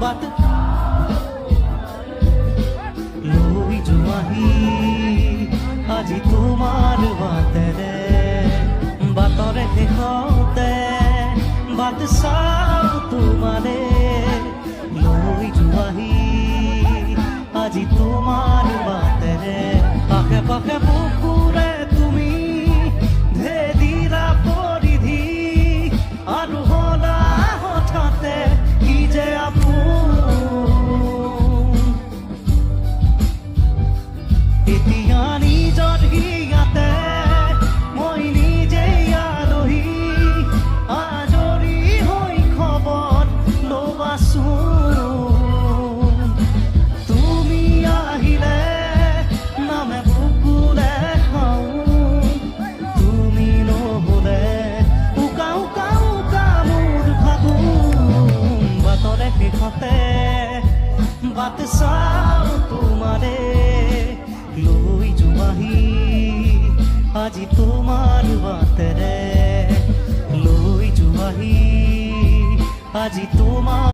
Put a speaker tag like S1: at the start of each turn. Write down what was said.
S1: বাট লৈ যোৱাহি আজি তোমাৰ বাটেৰে বাটৰে শেষতে বাট চাওঁ তোমাৰে লৈ যোৱাহি আজি তোমাৰ বাটেৰে আশে পাশে বুকুৰে তুমি ধেদিৰা পৰিধি আৰু হলা হঠাতে কি যে আপোন এতিয়া নিজৰ হিয়াতে মই নিজেই আলহী আজৰি হৈ খবৰ ল'বাচোন তুমি আহিলে নামে বুকুৰে খাওঁ তুমি নহ'লে উকা উকা উকা মোৰ ফাগুন বাটৰে শেষতে বাট চাওঁ তোমাৰে লৈ যোৱাহি আজি তোমাৰ বাটেৰে লৈ যোৱাহি আজি তোমাৰ